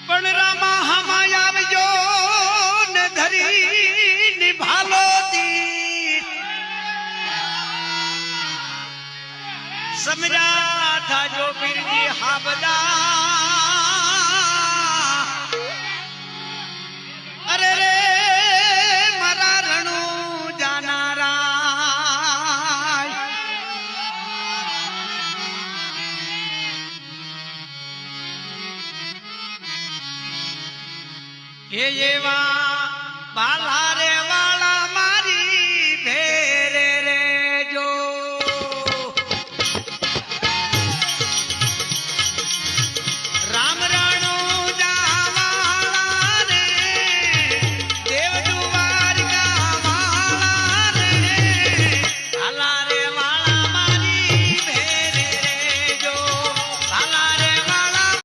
પણ રામા હમાય આવજો ને ધરી નિભાલો દી સમજા થાજો પીરજી હાબદા અરે રે મારા રણુ જાનારા એ એવા બાલા